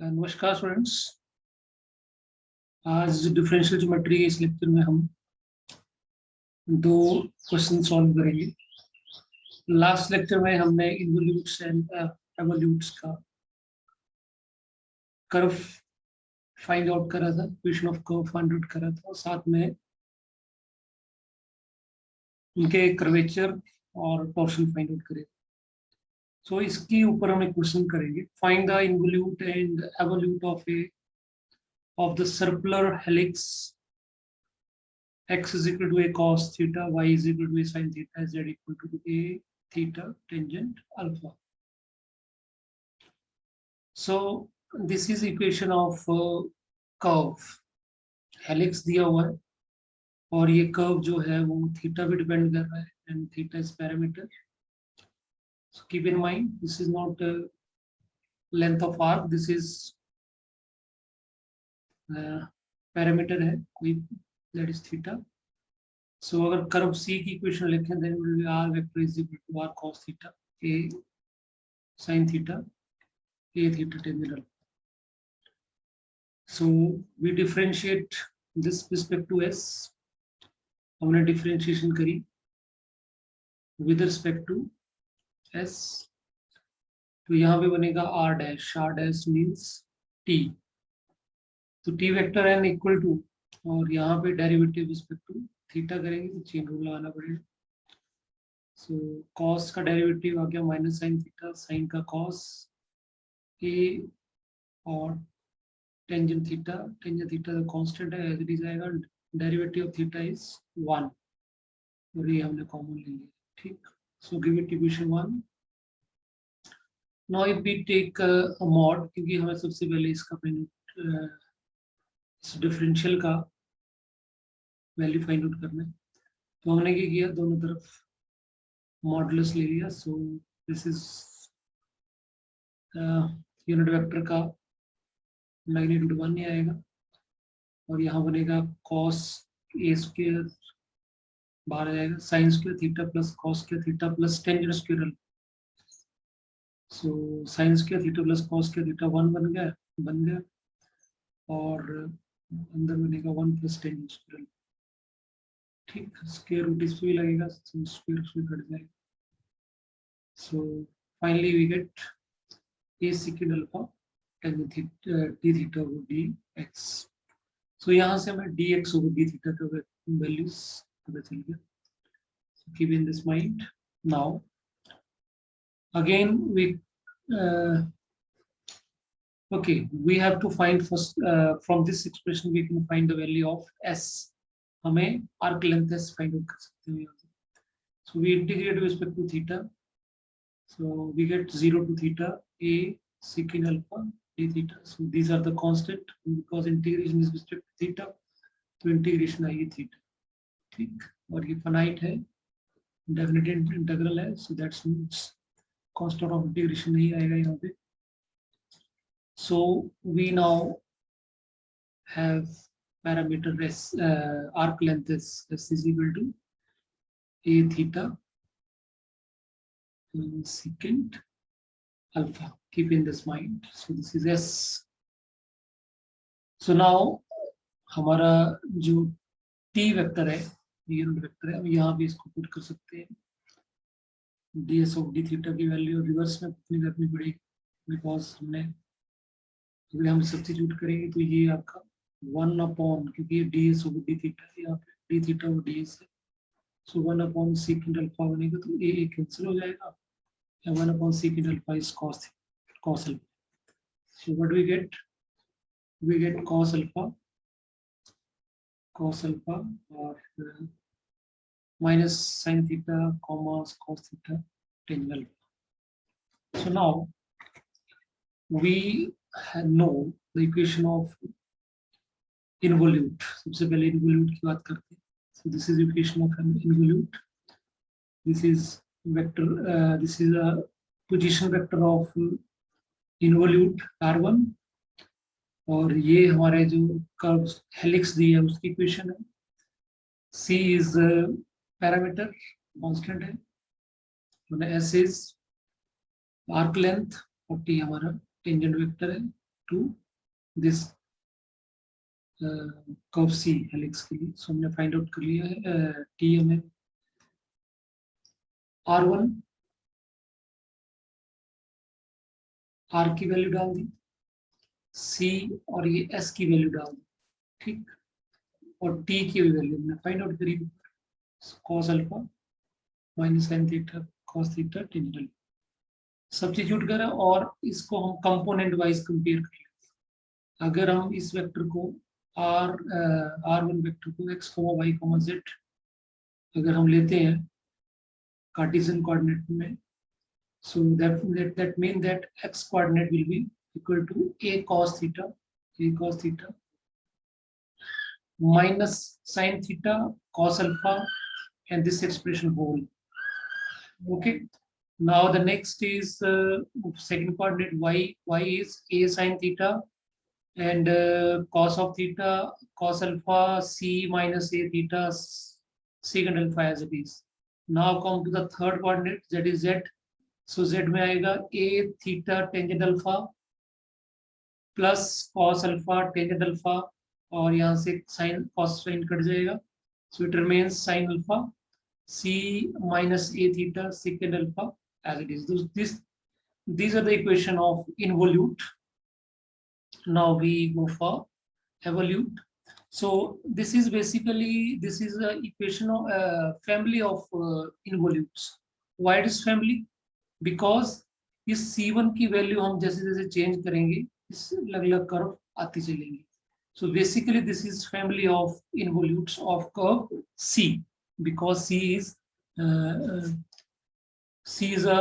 नमस्कार स्टूडेंट्स। आज differential geometry के इस लेक्चर में हम दो क्वेश्चन सॉल्व करेंगे। लास्ट लेक्चर में हमने इन्वोल्यूट्स एंड एवोल्यूट्स का कर्व फाइंड आउट करा था, equation of curve find out करा था, और साथ में उनके कर्वेचर और टॉर्शन फाइंड आउट करे। सो इसके ऊपर हम एक क्वेश्चन करेंगे। Find the involute and evolute of the circular helix x is equal to a cos theta, y is equal to a sin theta, z equal to a theta tangent alpha. So this is equation of curve. Helix दिया हुआ है और ये curve जो है वो theta पे depend कर रहा है and theta is parameter. So keep in mind this is not length of arc, this is parameter है कोई, that is theta. So अगर कर्व C की इक्वेशन लिखें then it will be r vector is equal to r cos theta, a sin theta, a theta tangent. So we differentiate this with respect to s. हमने differentiation करी with respect to s. तो यहाँ पे बनेगा r dash means t. तो t vector n equal to, और यहाँ पे डेरिवेटिव रिस्पेक्ट टू थीटा करेंगे तो चेन रूल लगाना पड़ेगा. सो कॉस का डेरिवेटिव आ गया माइनस साइन थीटा, साइन का कॉस ए, और टेंजेंट थीटा का कांस्टेंट है एज इट इज आएगा. डेरिवेटिव ऑफ थीटा इज 1 और ये हमने कॉमन ले लिया. ठीक. So give it equation 1. Now if we take a mod, क्योंकि हमें सबसे पहले इसका इस डिफरेंशियल का वैल्यू फाइंड आउट करना है. तो हमने क्या किया, दोनों तरफ मॉडुलस ले लिया. सो दिस इज यूनिट वेक्टर का मैग्नीट्यूड 1 ही आएगा और यहाँ बनेगा cos a स्क्वायर बाहर आ जाएगा, sine square theta plus cos square theta plus tangent square. So sine square theta plus cos square theta 1 बन गया और अंदर बनेगा 1 प्लस टेंजेंट स्क्वायर. ठीक. स्क्वायर रूट इस पे भी लगेगा, स्क्वायर उसमें कट जाएगा. So finally we get a secant alpha tan d theta over dx. So यहाँ से हमें dx over d थीटा का वैल्यूज पता चल गया. So keep in this mind. Now again we have to find first from this expression we can find the value of s. हमें arc length s find out कर सकते हैं. So we integrate with respect to theta. So we get 0 to theta a secant alpha d theta. So these are the constant, because integration is with respect to theta, तो integration आएगी theta. ठीक. और ये finite है, definite integral है, so that's means constant of integration नहीं आएगा यहाँ पे. So we now have parameter s, arc length s is equal to a theta secant alpha. Keep in this mind. So this is s. So now हमारा जो t vector है, unit vector है, यहाँ पे इसको पुट कर सकते हैं. ds ऑफ d थीटा की वैल्यू रिवर्स में पुट करनी पड़ेगी, बिकॉज अगर हम सब्स्टिट्यूट करेंगे तो ये आपका 1 अपॉन, क्योंकि ये ds ऑफ d थीटा है, यहाँ पे d थीटा और ds है. सो 1 अपॉन सेकेंड अल्फा बनेगा, तो a कैंसिल हो जाएगा. 1 upon secant alpha is cos alpha. So what do we get? We get cos alpha or minus sin theta comma cos theta tangent alpha. So now we know the equation of involute. सबसे पहले involute की बात करते हैं. So this is equation of an involute. This is vector. This is a position vector of involute R1, और ये हमारे जो कर्व हेलिक्स दी है उसकी इक्वेशन है. C is पैरामीटर कांस्टेंट है, S is आर्क लेंथ और T हमारा टेंजेंट वेक्टर है. To this curve C helix के लिए। सो हमने फाइंड आउट कर लिया है टी हमें R1 R की वैल्यू डाल दी, C और ये S की वैल्यू डाल दी, ठीक, और T की वैल्यू हमने फाइंड आउट करी, cos alpha minus sin theta cos theta tangent substitute करा और इसको हम कंपोनेंट वाइज कंपेयर कर लेते। अगर हम इस वेक्टर को R1 वेक्टर को x, y, z अगर हम लेते हैं कार्टेशियन कोऑर्डिनेट में, so that mean that x coordinate will be equal to a cos theta minus sin theta cos alpha and this expression whole. Okay, now the next is second coordinate y is a sin theta and cos of theta cos alpha c minus a theta secant alpha as it is. Now come to the third coordinate, that is z. So Z में आएगा a theta tangent alpha plus cos alpha tangent alpha और यहाँ से sine cos sine cut जाएगा, so it remains sine alpha c minus a theta second alpha as it is. These are the equation of involute. Now we go for evolute. So this is basically this is a equation of family of involutes. Why it is family? Because इस C1 की value हम जैसे जैसे change करेंगे इस अलग अलग curve आती चलेंगी। So basically this is family of involutes of curve C because C is a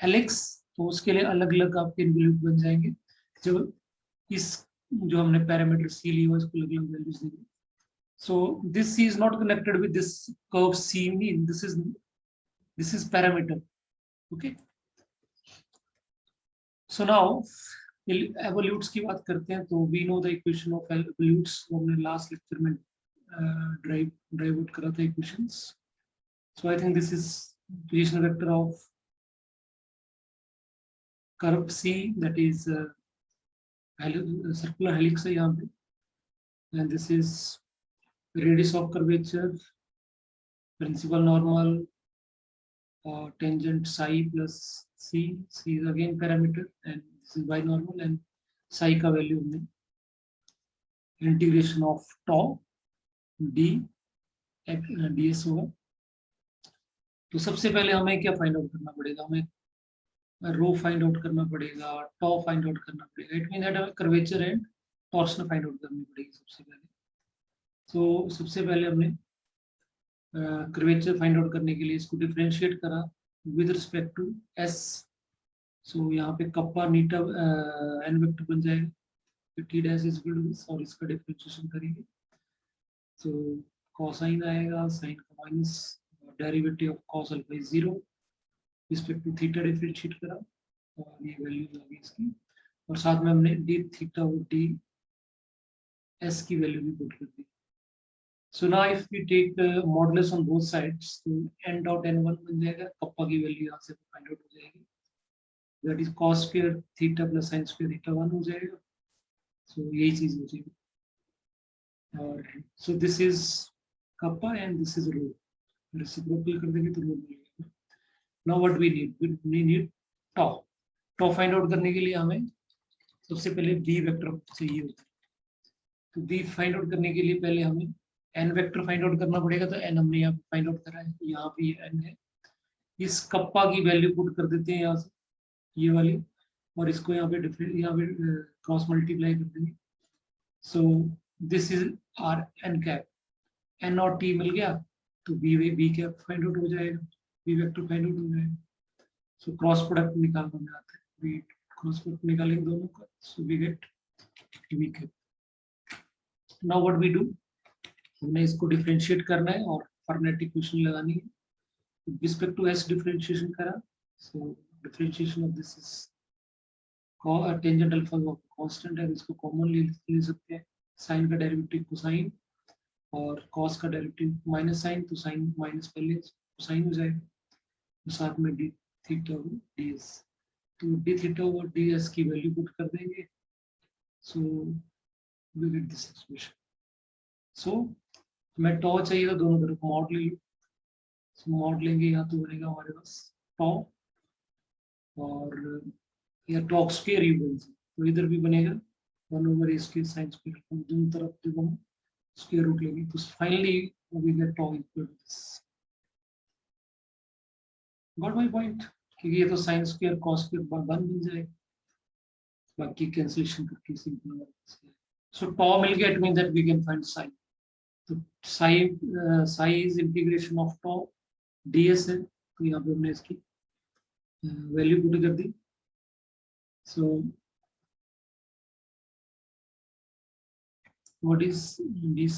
helix, तो उसके लिए अलग अलग आपके इनवोल्यूट बन जाएंगे। जो इस जो हमने पैरामीटर C लिया इसको अलग अलग वैल्यूज देंगे। So this is not connected with this curve C mean this is parameter. Okay, so now evolutes की बात करते हैं तो we know the equation of evolutes, वो हमने लास्ट लेक्चर में ड्राइव आउट करा था equations. So I think this is position vector of curve C that is circular helix है यहाँ पे, and this is radius of curvature, principal normal, tangent psi plus c is again parameter and this is binormal and psi का value हमने integration of tau d ds होगा। तो सबसे पहले हमें क्या फाइंड आउट करना पड़ेगा, हमें रो फाइंड आउट करना पड़ेगा, tau फाइंड आउट करना पड़ेगा, इट मीन दैट हमें curvature and torsion find out करनी पड़ेगी सबसे पहले। तो सबसे पहले हमने कर्वेचर फाइंड आउट करने के लिए इसको डिफरेंशिएट करा with respect to s। So यहाँ पे कप्पा नीटा n वेक्टर बन जाएगा, t dash is equal to this और इसका डिफरेंशिएशन करेंगे। सो कोसाइन आएगा, साइन का minus, derivative of cos alpha is 0 respect to theta differentiate करा और ये वैल्यूज आ गई इसकी, और साथ में हमने d थीटा और d s की वैल्यू भी पुट कर दी। So now if we take modulus on both sides, तो n dot n1 बन जाएगा, कप्पा की वैल्यू यहाँ से फाइंड आउट हो जाएगी, that is cos square theta plus sin square theta 1 हो जाएगा। So यही चीज हो जाएगी, और so this is kappa and this is rho, reciprocal कर देंगे तो rho मिलेगा। Now what we need tau। tau find out करने के लिए हमें सबसे पहले b वेक्टर चाहिए होता है, तो b फाइंड आउट करने के लिए पहले हमें n वेक्टर फाइंड आउट करना पड़ेगा। तो n हमने यहाँ पे फाइंड आउट करा है, यहाँ पे n है, इस कप्पा की वैल्यू पुट कर देते हैं यहाँ से ये वाली, और इसको यहाँ पे क्रॉस मल्टीप्लाई कर देंगे। So this is R n cap, n और t मिल गया तो b कैप फाइंड आउट हो जाएगा, b वेक्टर फाइंड आउट हो जाएगा। सो क्रॉस प्रोडक्ट निकालना में आता है, b क्रॉस प्रोडक्ट निकालेंगे दोनों का, so we get b cap. Now what we do, हमने इसको डिफरेंशिएट करना है और फॉर्मेट इक्वेशन लगानी है। With respect to s differentiation करा, so differentiation of this is tangent alpha constant है, इसको कॉमन ले सकते हैं, साइन का डेरिवेटिव कोसाइन और कॉस का डेरिवेटिव माइनस साइन, तो साइन माइनस पहले कोसाइन हो जाएगा, तो साथ में d थीटा और ds, तो d थीटा और ds की वैल्यू पुट कर देंगे so we get this expression. So हमें टॉ चाहिए तो दोनों तरफ मॉड ले लो। मॉड लेंगे यहाँ तो बनेगा हमारे पास टॉ और या टॉ स्क्वायर ही बोल सकते, तो इधर भी बनेगा 1/a स्क्वायर साइन स्क्वायर। हम दोनों तरफ जब हम स्क्वायर रूट लेंगे तो finally we get tau equal to this. Got my point? क्योंकि ये तो साइन स्क्वायर कॉस स्क्वायर 1 बन जाएगा, बाकी कैंसिलेशन करके सिंपल। सो टॉ मिल गया, it means that we can find sine. तो psi is integration of tau ds है, तो यहाँ पे हमने इसकी वैल्यू पुट कर दी। So what is this?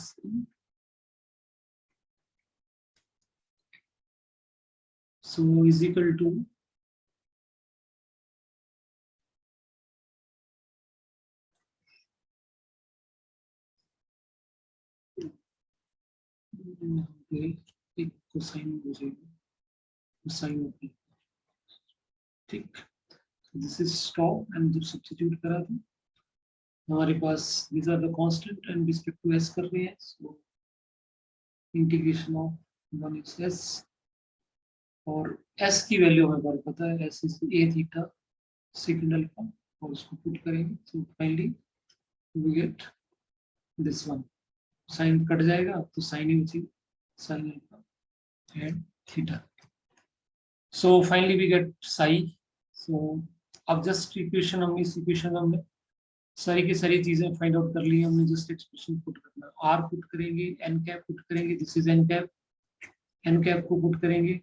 So is equal to एक कोसाइन हो जाएगा, कोसाइन ऑफ p, ठीक। दिस इज टॉ एंड जब सब्स्टिट्यूट करा था हमारे पास these are the constant and respect to s कर रहे हैं। so integration of 1 is s और s की वैल्यू हमें बार पता है, s is a theta second alpha, और उसको पुट करेंगे तो finally we get this one. Sine cut जाएगा तो साइन ही बचेगी, sine alpha and theta. So finally we get psi. So अब जस्ट इक्वेशन हमने इस इक्वेशन में हमने सारी की सारी चीजें फाइंड आउट कर ली, हमने जस्ट एक्सप्रेशन पुट करना, आर पुट करेंगे, एन कैप पुट करेंगे, this is N cap, N cap को पुट करेंगे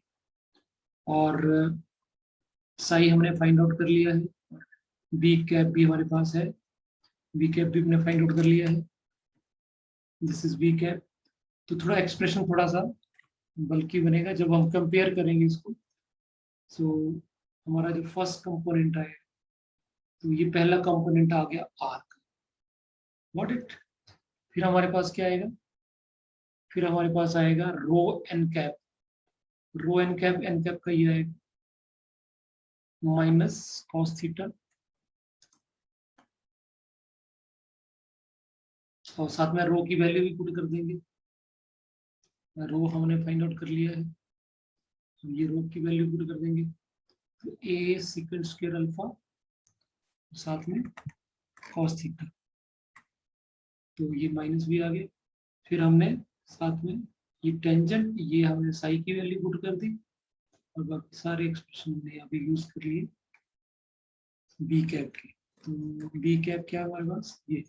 और साई हमने फाइंड आउट कर लिया है, बी कैप भी हमारे पास है, बी कैप भी हमने फाइंड आउट कर लिया है, दिस इज बी कैप। तो थोड़ा एक्सप्रेशन थोड़ा सा बल्कि बनेगा जब हम कंपेयर करेंगे इसको। सो हमारा जो फर्स्ट कंपोनेंट आएगा तो ये पहला कंपोनेंट आ गया आर का, व्हाट इट। फिर हमारे पास क्या आएगा, फिर हमारे पास आएगा रो एन कैप, रो एन कैप का ये आएगा माइनस कॉस थीटा, और साथ में रो की वैल्यू भी पुट कर देंगे। रो हमने फाइंड आउट कर लिया है, तो ये रो की वैल्यू पुट कर देंगे, तो ए सेकंड स्क्वायर अल्फा साथ में कॉस थीटा, तो ये माइनस भी आ गया। फिर हमने साथ में ये टेंजेंट, ये हमने साई की वैल्यू पुट कर दी और बाकी सारे एक्सप्रेशन हमने यहाँ पे यूज कर लिए बी कैप की। तो बी कैप क्या है हमारे पास, ये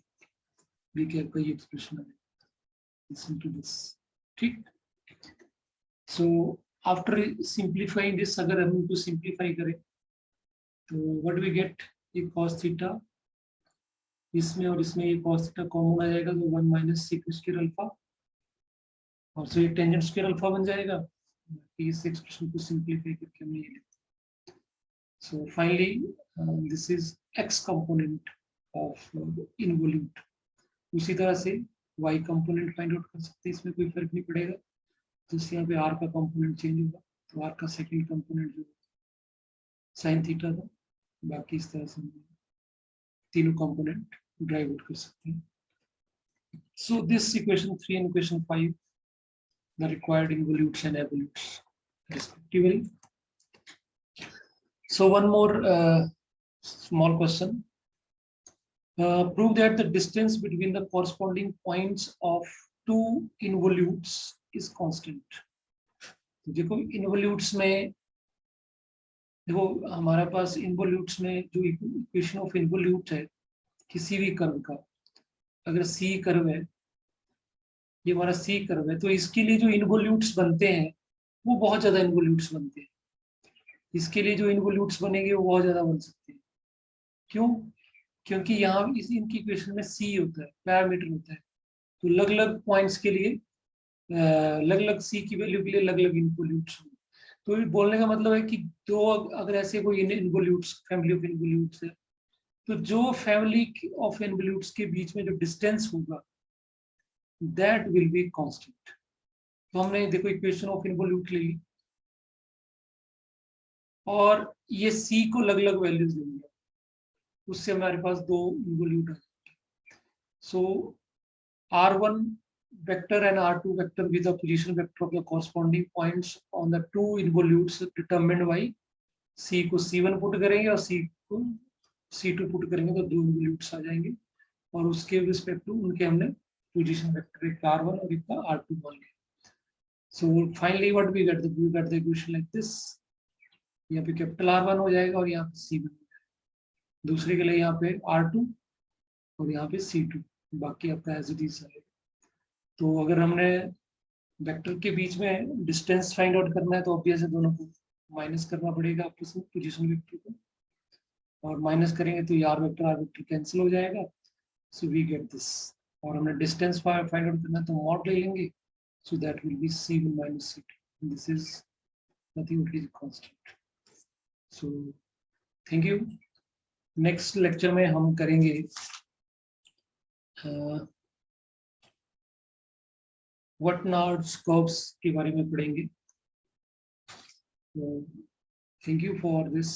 बी कैप का ये एक्सप्रेशन है, ठीक। सो आफ्टर सिंप्लीफाइंग दिस, अगर हम इनको सिंप्लीफाई करें तो व्हाट वी गेट, ये cos थीटा इसमें और इसमें ये cos थीटा कॉमन आ जाएगा, तो 1 माइनस सेक स्क्वायर अल्फा, और सो ये टेंजेंट स्क्वायर अल्फा बन जाएगा। इस एक्सप्रेशन को सिंप्लीफाई करके हमने ये लिखा। So finally this is x component of involute. उसी तरह से y कंपोनेंट फाइंड आउट कर सकते हैं, इसमें कोई फर्क नहीं पड़ेगा। तो यहाँ पे r का कंपोनेंट चेंज होगा, तो r का सेकंड कंपोनेंट जो साइन थीटा था, बाकी इस तरह से तीनों कंपोनेंट ड्राइव आउट कर सकते हैं। So this equation 3 and equation 5, the required involutes and evolutes respectively. So one more small question. Prove that the distance between the corresponding points of two involutes is constant. देखो involutes में, देखो हमारे पास involutes में जो equation of involute है किसी भी curve का, अगर C कर्व है, ये हमारा C कर्व है, तो इसके लिए जो इन्वोल्यूट्स बनते हैं वो बहुत ज्यादा इन्वोल्यूट्स बनते हैं। इसके लिए जो इन्वोल्यूट्स बनेंगे वो बहुत ज्यादा बन सकते हैं। क्यों? क्योंकि यहाँ इस इनकी इक्वेशन में C होता है, पैरामीटर होता है, तो अलग अलग पॉइंट्स के लिए अलग अलग C की वैल्यू के लिए अलग अलग इन्वोल्यूट्स। तो बोलने का मतलब है कि दो अगर ऐसे कोई इन्वोल्यूट्स, फैमिली ऑफ इन्वोल्यूट्स है, तो जो फैमिली ऑफ इन्वोल्यूट्स के बीच में जो डिस्टेंस होगा दैट विल बी कांस्टेंट। तो हमने देखो इक्वेशन ऑफ इन्वोल्यूट ले ली और ये C को अलग अलग वैल्यूज लेंगे, उससे हमारे पास दो इन्वोल्यूट आ जाएंगे। So R1 vector and R2 vector with the position vector of the corresponding points on the two involutes determined by C को C1 पुट करेंगे और C को C2 पुट करेंगे तो दो involutes आ जाएंगे और उसके रिस्पेक्ट टू उनके हमने पोजीशन वेक्टर एक R1 और एक का R2 मान लिया. So finally what we get the equation like this. यहाँ पे कैपिटल R1 हो जाएगा और यहाँ पे C1 दूसरे के लिए यहाँ पे R2 और यहाँ पे C2 बाकी आपका एज इट इज है. तो अगर हमने वेक्टर के बीच में डिस्टेंस फाइंड आउट करना है तो ऑब्वियस है दोनों को माइनस करना पड़ेगा आपस में पोजीशन वेक्टर को और माइनस करेंगे तो आर वेक्टर कैंसिल हो जाएगा. सो वी गेट दिस और हमने डिस्टेंस फाइंड आउट करना है तो मॉड ले लेंगे. So that will be C1 minus C2. This is nothing but is constant. So thank you. Next lecture में हम करेंगे व्हाटनॉट्स कर्व्स के बारे में पढ़ेंगे. Thank you for this.